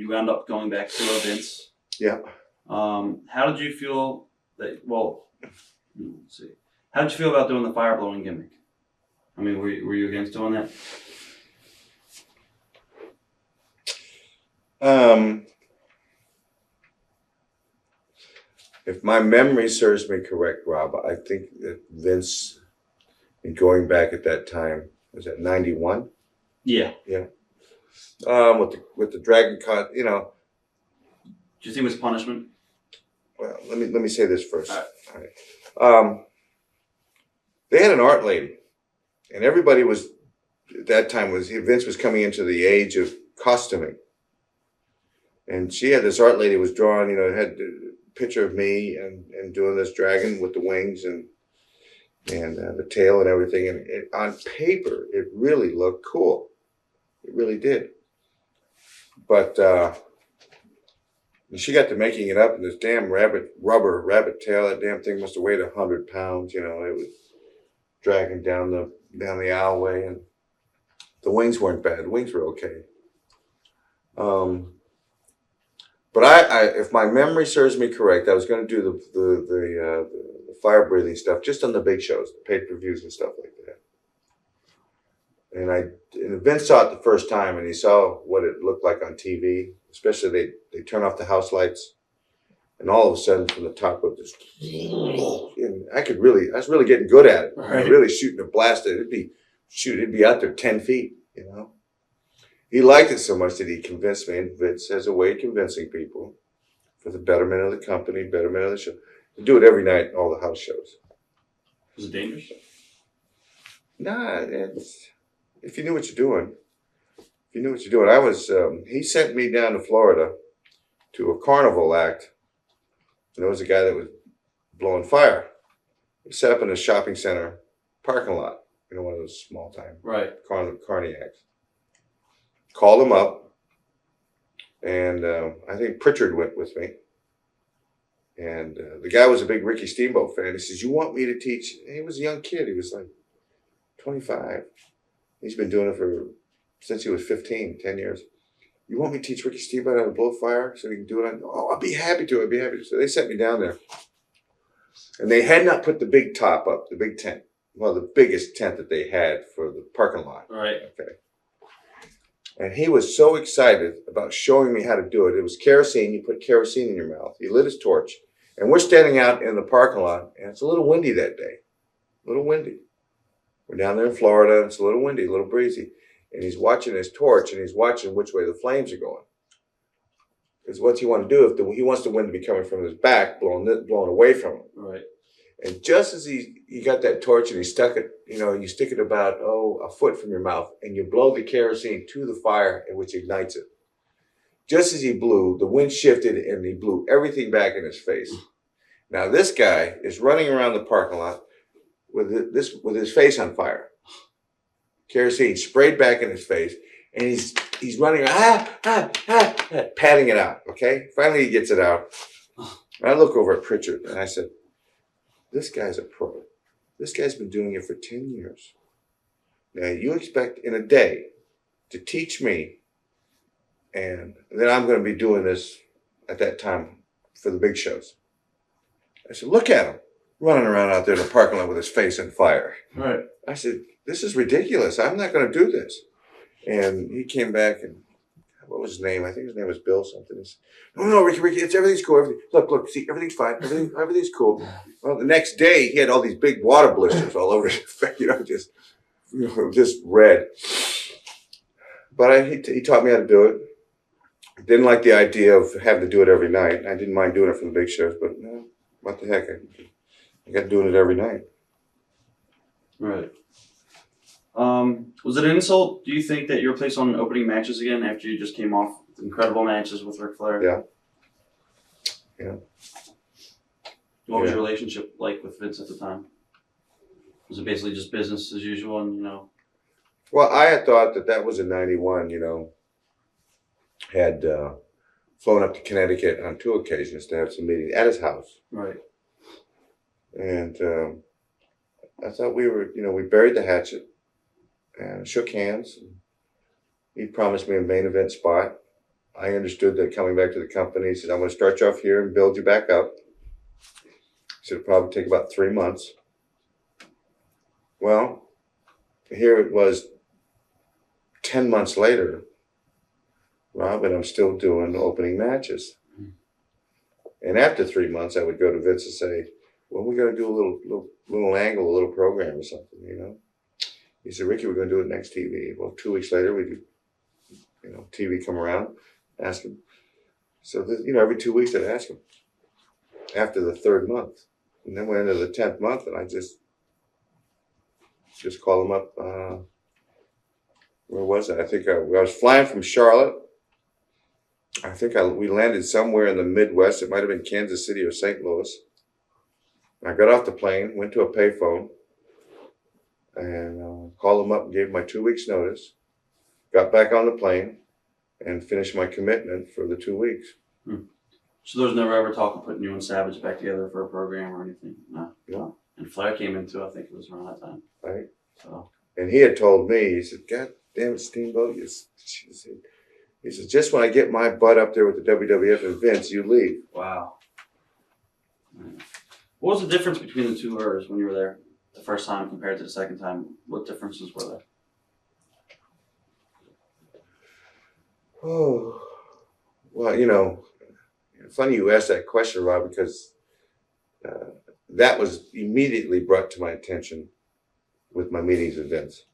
you wound up going back to Vince. Yeah. How did you feel that? Well, let's see. How did you feel about doing the fire blowing gimmick? I mean, were you against doing that? If my memory serves me correct, Rob, I think that Vince, going back at that time, was that 91? Yeah. Yeah. With the Dragon Con, Do you think it was punishment? Well, let me say this first. All right. They had an art lady, and everybody was at that time Vince was coming into the age of costuming, and she had this art lady was drawing. Had a picture of me and doing this dragon with the wings and the tail and everything, and on paper it really looked cool. It really did, but. And she got to making it up in this damn rubber rabbit tail. That damn thing must have weighed 100 pounds. It was dragging down the aisleway, and the wings weren't bad. The wings were okay. But I, if my memory serves me correct, I was going to do the fire breathing stuff just on the big shows, the pay-per-views and stuff like that. And Vince saw it the first time, and he saw what it looked like on TV. Especially they turn off the house lights, and all of a sudden from the top of this, and I was really getting good at it. Right. Really shooting a blast. It'd be out there 10 feet. He liked it so much that he convinced me, and Vince has a way of convincing people for the betterment of the company, betterment of the show, to do it every night in all the house shows. Was it dangerous? Nah, if you knew what you're doing. I was, he sent me down to Florida to a carnival act. And there was a guy that was blowing fire. He set up in a shopping center parking lot. One of those small time carny acts. Called him up. And I think Pritchard went with me. And the guy was a big Ricky Steamboat fan. He says, "You want me to teach?" And he was a young kid. He was like 25. He's been doing it since he was 15, 10 years. "You want me to teach Ricky Steamboat how to blow fire so he can do it?" I'll be happy to. So they sent me down there. And they had not put the big top up, the big tent. Well, the biggest tent that they had for the parking lot. Right. Okay. And he was so excited about showing me how to do it. It was kerosene. You put kerosene in your mouth. He lit his torch. And we're standing out in the parking lot, and it's a little windy that day. A little windy. We're down there in Florida, and it's a little windy, a little breezy. And he's watching his torch, and he's watching which way the flames are going. Because what's he want to do? He wants the wind to be coming from his back, blowing away from him. Right. And just as he got that torch and he stuck it, you stick it about, a foot from your mouth, and you blow the kerosene to the fire, which ignites it. Just as he blew, the wind shifted, and he blew everything back in his face. Now this guy is running around the parking lot with his face on fire. Kerosene sprayed back in his face, and he's running around, patting it out. Okay, finally he gets it out. And I look over at Pritchard and I said, "This guy's a pro. This guy's been doing it for 10 years. Now you expect in a day to teach me, and then I'm going to be doing this at that time for the big shows." I said, "Look at him running around out there in the parking lot with his face on fire." Right. I said, "This is ridiculous. I'm not going to do this." And he came back, and what was his name? I think his name was Bill something. He said, No, Ricky, everything's cool. Look, see, everything's fine. Everything's cool. Well, the next day, he had all these big water blisters all over his face, just red. But he taught me how to do it. Didn't like the idea of having to do it every night. I didn't mind doing it for the big shows, but what the heck? I got doing it every night. Right. Was it an insult, do you think, that you were placed on opening matches again after you just came off incredible matches with Ric Flair? Yeah. What was your relationship like with Vince at the time? Was it basically just business as usual and, Well, I had thought that was in 91, had flown up to Connecticut on 2 occasions to have some meetings at his house. Right. And I thought we buried the hatchet and shook hands. He promised me a main event spot I understood that coming back to the company, he said, I'm going to start you off here and build you back up. He said, it'll probably take about 3 months. Well, here it was 10 months later, Rob, and I'm still doing opening matches. And after 3 months, I would go to Vince and say, well, we're going to do a little angle, a little program or something, you know. He said, Ricky, we're going to do it next TV. Well, 2 weeks later, we do, you know, TV come around, ask him. So, you know, every 2 weeks I'd ask him after the 3rd month. And then we're into the 10th month, and I just call him up. Where was I? I think I was flying from Charlotte. I think we landed somewhere in the Midwest. It might have been Kansas City or St. Louis. I got off the plane, went to a payphone, and called him up and gave him my 2 weeks notice. Got back on the plane and finished my commitment for the 2 weeks. So there was never ever talk of putting you and Savage back together for a program or anything? No. No. And Flair came in too, I think it was around that time. Right. So. And he had told me, he said, God damn it, Steamboat. He said, just when I get my butt up there with the WWF and Vince, you leave. Wow. What was the difference between the two eras when you were there the first time compared to the second time? What differences were there? Oh, well, you know, funny you asked that question, Rob, because that was immediately brought to my attention with my meetings with Vince.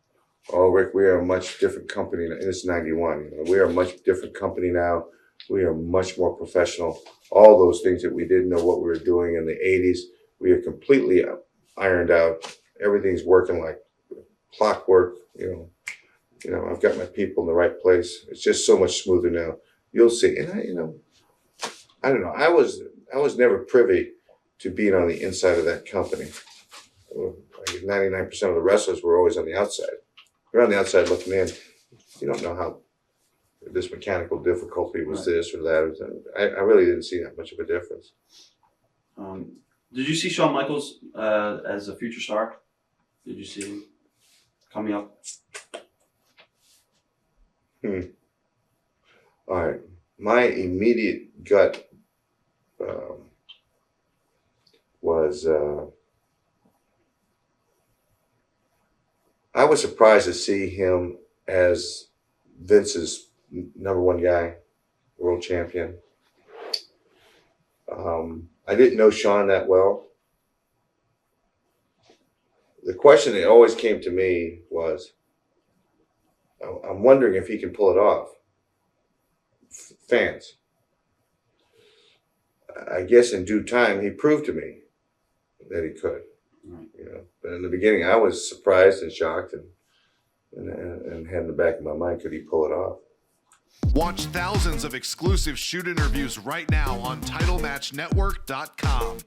Oh, Rick, we are a much different company. And it's 91. You know, we are a much different company now. We are much more professional. All those things that we didn't know what we were doing in the 80s, we are completely ironed out. Everything's working like clockwork. You know, I've got my people in the right place. It's just so much smoother now. You'll see. And I don't know. I was never privy to being on the inside of that company. 99% of the wrestlers were always on the outside. You're on the outside looking in. You don't know how this mechanical difficulty was this or that. I really didn't see that much of a difference. Did you see Shawn Michaels as a future star? Did you see him coming up? All right. My immediate gut was I was surprised to see him as Vince's #1 guy, world champion. I didn't know Shawn that well. The question that always came to me was, I'm wondering if he can pull it off. Fans. I guess in due time, he proved to me that he could. You know, but in the beginning, I was surprised and shocked and had in the back of my mind, could he pull it off? Watch thousands of exclusive shoot interviews right now on TitleMatchNetwork.com.